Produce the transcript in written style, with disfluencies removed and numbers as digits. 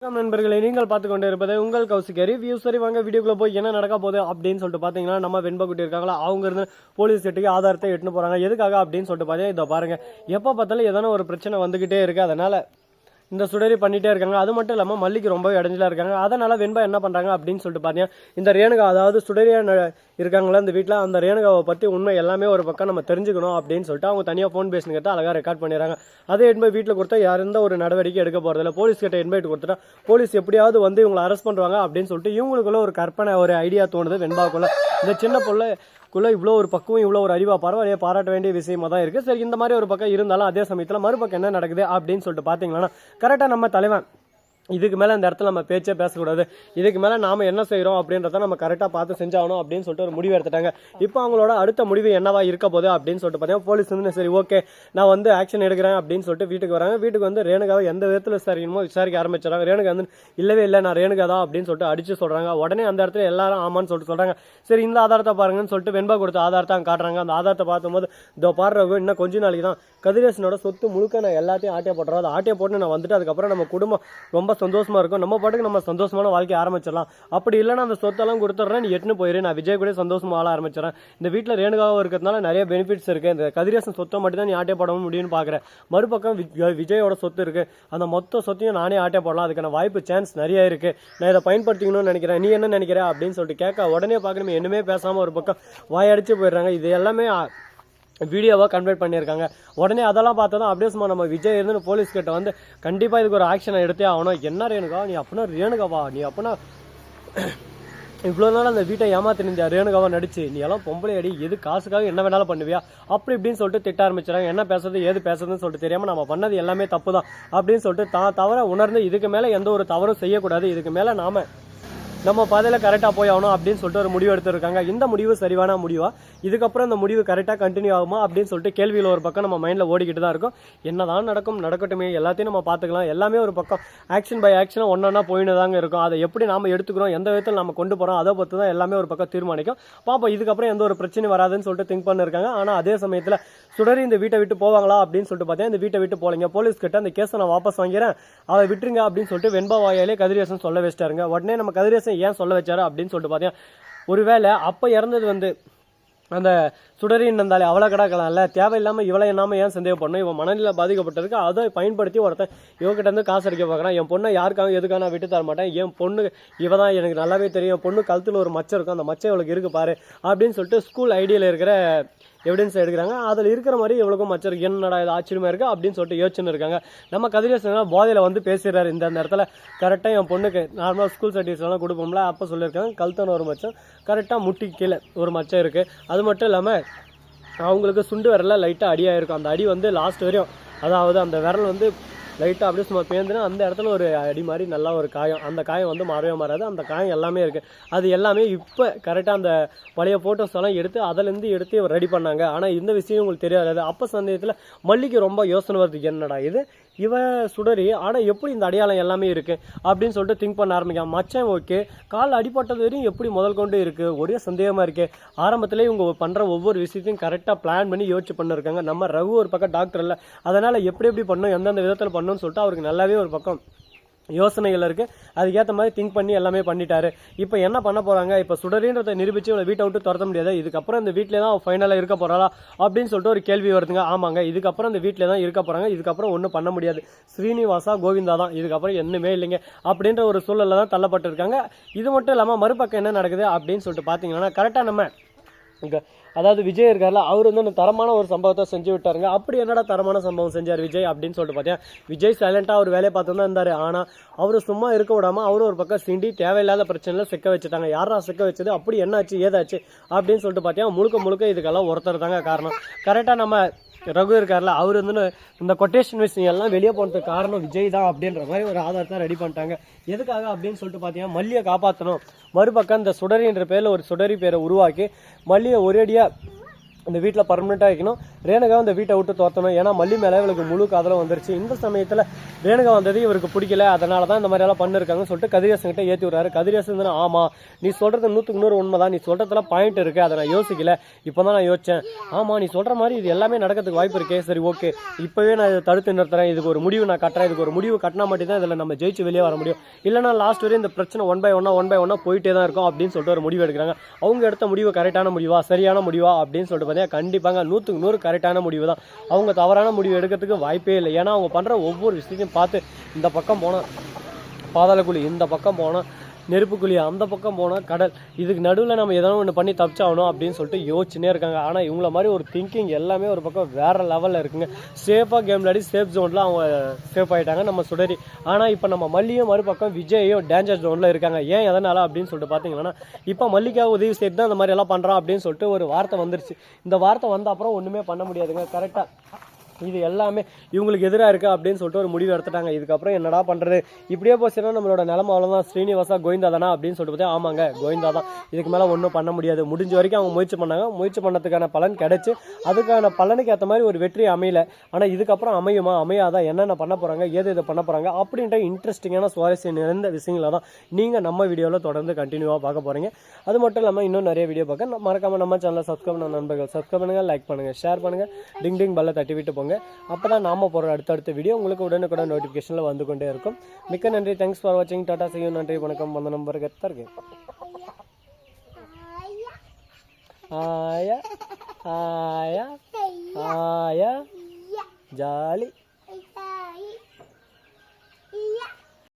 நண்பர்களை நீங்கள் பார்த்து கொண்டு இருப்பது உங்கள் கௌசிகரி வியூஸ். சரி வாங்க வீடியோக்குள்ள போய் என்ன நடக்க போகுது அப்படின்னு சொல்லிட்டு பாத்தீங்கன்னா, நம்ம வெண்பகுட்டி இருக்காங்களா, அவங்க இருந்து போலீஸ் ஸ்டேட்டுக்கு ஆதாரத்தை எட்டுன்னு போறாங்க. எதுக்காக அப்படின்னு சொல்லிட்டு பாத்தீங்கன்னா, இதை பாருங்க, எப்ப பார்த்தாலும் எதனா ஒரு பிரச்சனை வந்துகிட்டே இருக்கு. அதனால இந்த சுடரி பண்ணிட்டே இருக்காங்க. அது மட்டும் இல்லாம மல்லிக்கு ரொம்ப இடைஞ்சலா இருக்காங்க. அதனால வெண்பா என்ன பண்றாங்க அப்படின்னு சொல்லிட்டு பாத்தீங்கன்னா, இந்த ரேணுகா, அதாவது சுடரியா இருக்காங்களா இந்த வீட்டுல, அந்த ரேணுகாவை பத்தி உண்மை எல்லாமே ஒரு பக்கம் நம்ம தெரிஞ்சுக்கணும் அப்படின்னு சொல்லிட்டு அவங்க தனியா போன் பேசுங்கிறத அழகா ரெக்கார்ட் பண்ணிடுறாங்க. அதே எண்பது வீட்டுல கொடுத்தா எந்த ஒரு நடவடிக்கை எடுக்க போறதில்ல. போலீஸ் கிட்ட இன்வைட் கொடுத்துட்டா போலீஸ் எப்படியாவது வந்து இவங்களை அரெஸ்ட் பண்ணுவாங்க அப்படின்னு சொல்லிட்டு இவங்களுக்குள்ள ஒரு கற்பனை, ஒரு ஐடியா தோணுது வெண்பாக்குள்ள. இந்த சின்ன பொருளுக்குள்ள இவ்வளோ ஒரு பக்குவம், இவ்வளோ ஒரு அறிவா பரவாயில்லையே, பாராட்ட வேண்டிய விஷயமா தான் இருக்கு. சரி, இந்த மாதிரி ஒரு பக்கம் இருந்தாலும் அதே சமயத்தில் மறுபக்கம் என்ன நடக்குது அப்படின்னு சொல்லிட்டு பார்த்தீங்கன்னா, கரெக்டாக நம்ம தலைவன் இதுக்கு மேலே இந்த இடத்துல நம்ம பேச்சே பேசக்கூடாது, இதுக்கு மேலே நாம் என்ன செய்கிறோம் அப்படின்றத நம்ம கரெக்டாக பார்த்து செஞ்சாகணும் அப்படின்னு சொல்லிட்டு ஒரு முடிவு எடுத்துட்டாங்க. இப்போ அவங்களோட அடுத்த முடிவு என்னவா இருக்க போகுது அப்படின்னு சொல்லிட்டு பார்த்தீங்கன்னா, போலீஸ் வந்து சரி ஓகே நான் வந்து ஆக்ஷன் எடுக்கிறேன் அப்படின்னு சொல்லிட்டு வீட்டுக்கு வராங்க. வீட்டுக்கு வந்து ரேணுகாவை எந்த விதத்தில் விசாரிக்கணுமோ விசாரிக்க ஆரம்பிச்சிடறாங்க. ரேணுகா வந்து இல்லவே இல்லை, நான் ரேணுகா தான் அப்படின்னு சொல்லிட்டு அடிச்சு சொல்கிறாங்க. உடனே அந்த இடத்துல எல்லாரும் ஆமான்னு சொல்லிட்டு சொல்கிறாங்க. சரி, இந்த ஆதாரத்தை பாருங்கன்னு சொல்லிட்டு வெண்பா கொடுத்த ஆதாரத்தை அங்கே காட்டுறாங்க. அந்த ஆதாரத்தை பார்க்கும்போது இதோ பாடுறவங்க இன்னும் கொஞ்ச நாளைக்கு தான் கதிரேசனோட சொத்து முழுக்க நான் எல்லாத்தையும் ஆட்டிய போட்டுறோம். அதை ஆட்டிய போட்டு நான் வந்துட்டு அதுக்கப்புறம் நம்ம குடும்பம் ரொம்ப சந்தோஷமா இருக்கும், நம்ம பாட்டுக்கு நம்ம சந்தோஷமான வாழ்க்கையை ஆரம்பிச்சிடலாம். அப்படி இல்லைன்னா அந்த சொத்தெல்லாம் கொடுத்துட்றேன், நீ எட்டுன்னு போயிரு, நான் விஜய் கூட சந்தோஷமா வாழ ஆரம்பிச்சிடறேன். இந்த வீட்டில் ரேணுகாவும் இருக்கிறதுனால நிறைய பெனிஃபிட்ஸ் இருக்கு. இந்த கதிரேசன் சொத்தை மட்டும் தான் நீ ஆட்டிய போட முடியும்னு பார்க்குறேன். மறுபக்கம் விஜயோட சொத்து இருக்கு, அந்த மொத்த சொத்தையும் நானே ஆட்டிய போடலாம், அதுக்கான வாய்ப்பு சான்ஸ் நிறைய இருக்கு, நான் இதை பயன்படுத்திக்கணும்னு நினைக்கிறேன், நீ என்ன நினைக்கிற அப்படின்னு சொல்லிட்டு கேட்க உடனே பார்க்கணுமே என்னமே பேசாமல் ஒரு பக்கம் வாயடிச்சு போயிடுறாங்க. இது எல்லாமே வீடியோவாக கன்வெர்ட் பண்ணியிருக்காங்க. உடனே அதெல்லாம் பார்த்தா தான் அப்படியே சும்மா நம்ம விஜய் இருந்து போலீஸ் கிட்ட வந்து கண்டிப்பாக இதுக்கு ஒரு ஆக்ஷனை எடுத்தே ஆகணும். என்ன ரேணுகா நீ அப்படின்னா ரேணுகாவா, நீ அப்படின்னா இவ்வளோ நாள் அந்த வீட்டை ஏமாத்திருந்தியா ரேணுகாவா நடிச்சு, நீ எல்லாம் பொம்பளை அடி, எது காசுக்காக என்ன வேணாலும் பண்ணுவியா அப்படி இப்படின்னு சொல்லிட்டு திட்ட ஆரம்பிச்சுறாங்க. என்ன பேசுறது ஏது பேசுறதுன்னு சொல்லிட்டு தெரியாமல் நம்ம பண்ணது எல்லாமே தப்பு தான் அப்படின்னு சொல்லிட்டு தான் தவற உணர்ந்து இதுக்கு மேலே எந்த ஒரு தவறும் செய்யக்கூடாது, இதுக்கு மேலே நம்ம பாதையில் கரெக்டாக போய் ஆகணும் அப்படின்னு சொல்லிட்டு ஒரு முடிவு எடுத்துருக்காங்க. இந்த முடிவு சரிவான முடிவா, இதுக்கப்புறம் இந்த முடிவு கரெக்டாக கண்டினியூ ஆகுமா அப்படின்னு சொல்லிட்டு கேள்வியில் ஒரு பக்கம் நம்ம மைண்டில் ஓடிக்கிட்டு தான் இருக்கும். என்னதான் நடக்கட்டுமே, எல்லாத்தையும் நம்ம பார்த்துக்கலாம். எல்லாமே ஒரு பக்கம் ஆக்ஷன் பை ஆக்ஷனாக ஒன்றா போயின்னு தாங்க இருக்கும். அதை எப்படி நாம் எடுத்துக்கிறோம், எந்த விதத்தில் நம்ம கொண்டு போகிறோம், அதை பொறுத்து தான் எல்லாமே ஒரு பக்கம் தீர்மானிக்கும். பாப்பா இதுக்கப்புறம் எந்த ஒரு பிரச்சனையும் வராதுன்னு சொல்லிட்டு திங்க் பண்ணிருக்காங்க. ஆனால் அதே சமயத்தில் சுடரி இந்த வீட்டை விட்டு போவாங்களா அப்படின்னு சொல்லிட்டு பார்த்தீங்கன்னா, இந்த வீட்டை விட்டு போலீங்க, போலீஸ் கிட்ட அந்த கேஸை நான் வாபஸ் வாங்கிறேன், அதை விட்டுருங்க அப்படின்னு சொல்லிட்டு வெண்பா வாயாலே கதிரேசன் சொல்ல வச்சிட்டாருங்க. உடனே நம்ம கதிரேசன் ஏன் சொல்ல வச்சாரு அப்படின்னு சொல்லிட்டு பார்த்தீங்கன்னா, ஒருவேளை அப்போ இறந்தது வந்து அந்த சுடரின்னு இருந்தாலே அவளை கிடக்கலாம்ல, தேவையில்லாமல் இவளை என்னாம ஏன் சந்தேகப்படணும், இவன் மனநிலை பாதிக்கப்பட்டிருக்கு, அதை பயன்படுத்தி ஒருத்தன் இவகிட்ட இருந்து காசு அடிக்க பார்க்குறான். என் பொண்ணை யாருக்காக எதுக்காக நான் விட்டு தர மாட்டேன், என் பொண்ணு இவ தான் எனக்கு நல்லாவே தெரியும், என் பொண்ணு கழுத்தில் ஒரு மச்சம் இருக்கும், அந்த மச்சம் இவளுக்கு இருக்கு பாரு அப்படின்னு சொல்லிட்டு ஸ்கூல் ஐடியில் இருக்கிற எவிடன்ஸ் எடுக்கிறாங்க. அதில் இருக்கிற மாதிரி எவ்வளோக்கும் மச்சம் இருக்கு, என்னடா இது ஆச்சரியமா இருக்கு அப்படின்னு சொல்லிட்டு யோசிச்சுன்னு இருக்காங்க. நம்ம கதிரேசன் போதையில் வந்து பேசுகிறாரு. இந்த இடத்துல கரெக்டாக என் பொண்ணுக்கு நார்மலாக ஸ்கூல் சர்டிஃபிகேட்லாம் கொடுப்போம்ல, அப்போ சொல்லியிருக்காங்க கழுத்தான ஒரு மச்சம், கரெக்டாக முட்டி கீழே ஒரு மச்சம் இருக்குது. அது மட்டும் இல்லாமல் அவங்களுக்கு சுண்டு விரலில் லைட்டாக அடியாக இருக்கும். அந்த அடி வந்து லாஸ்ட் வரையும், அதாவது அந்த விரல் வந்து லைட்டாக அப்படியே சும்மா பேந்துனா அந்த இடத்துல ஒரு அடி மாதிரி நல்லா ஒரு காயம், அந்த காயம் வந்து மாறவே மாறாது, அந்த காயம் எல்லாமே இருக்குது. அது எல்லாமே இப்போ கரெக்டாக அந்த பழைய ஃபோட்டோஸ் எல்லாம் எடுத்து அதிலேருந்து எடுத்து ரெடி பண்ணாங்க. ஆனால் இந்த விஷயம் உங்களுக்கு தெரியாது. அப்போ சந்தேகத்தில் மல்லிக்கு ரொம்ப யோசனை வருது, என்னடா இது இவ சுடரி, ஆனால் எப்படி இந்த அடையாளம் எல்லாமே இருக்குது அப்படின்னு சொல்லிட்டு திங்க் பண்ண ஆரம்பிக்கலாம். மச்சான் ஓகே, கால் அடிப்பட்டது வரையும் எப்படி முதல் கொண்டு இருக்குது, ஒரே சந்தேகமாக இருக்குது. ஆரம்பத்திலே இவங்க பண்ணுற ஒவ்வொரு விஷயத்தையும் கரெக்டாக பிளான் பண்ணி யோசிச்சு பண்ணிருக்காங்க. நம்ம ரகு ஒரு பக்கம் டாக்டர் இல்லை, அதனால் எப்படி பண்ணணும், எந்தெந்த விதத்தில் பண்ணணும்னு சொல்லிட்டு அவருக்கு நல்லாவே ஒரு பக்கம் யோசனைகள் இருக்கு. அதுக்கேற்ற மாதிரி திங்க் பண்ணி எல்லாமே பண்ணிட்டாரு. இப்போ என்ன பண்ண போறாங்க, இப்போ சுடரின்றதை நிரூபிச்சு இவளை வீட்டை விட்டு துரத்த முடியாது, இதுக்கப்புறம் இந்த வீட்டிலே தான் ஃபைனலாக இருக்க போறாளா அப்படின்னு சொல்லிட்டு ஒரு கேள்வி வருதுங்க. ஆமாங்க, இதுக்கப்புறம் இந்த வீட்டிலே தான் இருக்க போறாங்க, இதுக்கப்புறம் ஒன்றும் பண்ண முடியாது, ஸ்ரீனிவாசா கோவிந்தா தான், இதுக்கப்புறம் என்னமே இல்லைங்க அப்படின்ற ஒரு சூழலில் தான் தள்ளப்பட்டு இருக்காங்க. இது மட்டும் இல்லாமல் மறுபக்கம் என்ன நடக்குது அப்படின்னு சொல்லிட்டு பார்த்தீங்கன்னா, கரெக்டாக நம்ம இங்கே அதாவது விஜய் இருக்கார்ல, அவர் வந்து தரமான ஒரு சம்பவத்தை செஞ்சு விட்டாருங்க. அப்படி என்னடா தரமான சம்பவம் செஞ்சார் விஜய் அப்படின்னு சொல்லிட்டு பார்த்தீங்கன்னா, விஜய் சைலண்டாக அவர் வேலையை பார்த்து தான் இருந்தார். ஆனால் அவர் சும்மா இருக்க விடாமல் அவர் ஒரு பக்கம் சிண்டி தேவையில்லாத பிரச்சனையில் சிக்க வச்சுட்டாங்க. யாரா சிக்க வச்சது, அப்படி என்னாச்சு ஏதாச்சு அப்படின்னு சொல்லிட்டு பார்த்தீங்கன்னா, முழுக்க இதுக்கெல்லாம் ஒருத்தர் தாங்க காரணம். கரெக்டாக நம்ம ரகு இருக்கார்ல, அவர் வந்து இந்த கொட்டேஷன் விஷயம் எல்லாம் வெளியே போனதுக்கு காரணம் விஜய் தான் அப்படின்ற மாதிரி ஒரு ஆதாரத்தை ரெடி பண்ணிட்டாங்க. எதுக்காக அப்படின்னு சொல்லிட்டு பார்த்தீங்கன்னா, மல்லியை காப்பாற்றணும், மறுபக்கம் இந்த சுடரின்ற பேரில் ஒரு சுடரி பேரை உருவாக்கி மல்லியை ஒரேடியாக இந்த வீட்டில் பர்மனெண்ட்டாக வைக்கணும். ரேணுகா அந்த வீட்டை விட்டு தோத்தணும். ஏன்னா மல்லி மேலே இவளுக்கு முழு காதலும் வந்துருச்சு. இந்த சமயத்தில் ரேணுகா வந்தது இவருக்கு பிடிக்கல, அதனால தான் இந்த மாதிரி எல்லாம் பண்ணிருக்காங்கன்னு சொல்லிட்டு கதிரேசன் கிட்ட ஏற்றி விடுறாரு. கதிரேசன் ஆமா நீ சொல்றது 100க்கு 100 உண்மைதான், நீ சொல்றதுல பாயிண்ட் இருக்கு, அதை நான் யோசிக்கல, இப்போதான் நான் யோசிச்சேன். ஆமா நீ சொல்ற மாதிரி இது எல்லாமே நடக்கிறதுக்கு வாய்ப்பு இருக்கே, சரி ஓகே இப்பவே நான் இதை தடுத்து நிறுத்துறேன், இதுக்கு ஒரு முடிவு நான் கட்டுறேன், இதுக்கு ஒரு முடிவு கட்டினா மட்டும் தான் இதில் நம்ம ஜெயிச்சு வெளியே வர முடியும், இல்லைனா லாஸ்ட் வரையும் இந்த பிரச்சனை ஒன் பை ஒன்னா போயிட்டே தான் இருக்கும் அப்படின்னு சொல்லிட்டு ஒரு முடிவு எடுக்கிறாங்க. அவங்க எடுத்த முடிவு கரெக்டான முடிவா சரியான முடிவா அப்படின்னு சொல்லிட்டு பார்த்தீங்கன்னா கண்டிப்பாங்க 100க்கு 100 கரெக்டான முடிவு தான். அவங்க தவறான முடிவு எடுக்கிறதுக்கு வாய்ப்பே இல்லை. ஏன்னா அவங்க பண்ற ஒவ்வொரு விஷயத்தையும் பார்த்து இந்த பக்கம் போனால் பாதாளக்குழி, இந்த பக்கம் போனால் நெருப்புக்குழி, அந்த பக்கம் போனால் கடல், இதுக்கு நடுவில் நம்ம எதனா ஒன்று பண்ணி தப்பிச்சாகணும் அப்படின்னு சொல்லிட்டு யோசிச்சுனே இருக்காங்க. ஆனால் இவங்கள மாதிரி ஒரு திங்கிங் எல்லாமே ஒரு பக்கம் வேறு லெவலில் இருக்குங்க. சேஃபாக கேம் விளையாடி சேஃப் ஜோனில் அவங்க சேஃப் ஆகிட்டாங்க நம்ம சுடரி. ஆனால் இப்போ நம்ம மல்லியும் மறுபக்கம் விஜயும் டேஞ்சர் ஜோனில் இருக்காங்க. ஏன் எதனால் அப்படின்னு சொல்லிட்டு பார்த்தீங்கன்னா இப்போ மல்லிக்காக உதவி செய்து தான் இந்த மாதிரி எல்லாம் பண்ணுறான் அப்படின்னு சொல்லிட்டு ஒரு வார்த்தை வந்துருச்சு. இந்த வார்த்தை வந்த அப்புறம் ஒன்றுமே பண்ண முடியாதுங்க. கரெக்டாக இது எல்லாமே இவங்களுக்கு எதிராக இருக்குது அப்படின்னு சொல்லிட்டு ஒரு முடிவு எடுத்துட்டாங்க. இதுக்கப்புறம் என்னடா பண்ணுறது, இப்படியே போச்சுன்னா நம்மளோட நிலமை அவ்வளோதான், ஸ்ரீனிவாசா கோவிந்தா தானா அப்படின்னு சொல்லிட்டு பார்த்தா ஆமாங்க கோவிந்தா தான், இதுக்கு மேலே ஒன்றும் பண்ண முடியாது. முடிஞ்ச வரைக்கும் அவங்க முயற்சி பண்ணாங்க, முயற்சி பண்ணதுக்கான பலன் கிடைச்சி அதுக்கான பலனுக்கு ஏற்ற மாதிரி ஒரு வெற்றி அமையல. ஆனால் இதுக்கப்புறம் அமையுமா அமையாதா, என்னென்ன பண்ண போகிறாங்க, ஏது இதை பண்ண போகிறாங்க அப்படின்ற இன்ட்ரெஸ்டிங்கான சுவாரஸ்யம் நிறைந்த விஷயங்களை தான் நீங்கள் நம்ம வீடியோவில் தொடர்ந்து கண்டினியூவாக பார்க்க போகிறீங்க. அது மட்டும் இல்லாமல் இன்னும் நிறைய வீடியோ பார்க்க மறக்காமல் நம்ம சேனலை சப்ஸ்கிரைப் பண்ண நண்பர்கள் சப்ஸ்கிரைப் பண்ணுங்கள், லைக் பண்ணுங்கள், ஷேர் பண்ணுங்கள், டிங் பல்ல தட்டி விட்டு போங்க. அப்பதான் நாம போற அடுத்தடுத்த வீடியோ உங்களுக்கு உடனுக்குடன் நோட்டிபிகேஷன்ல வந்து கொண்டே இருக்கும். மிக்க நன்றி, தேங்க்ஸ் ஃபார் வாட்சிங், டாடா செய்யும், நன்றி வணக்கம், வந்த நம்பர் கத்தருக்கு ஆயா ஆயா ஆயா ஜாலி.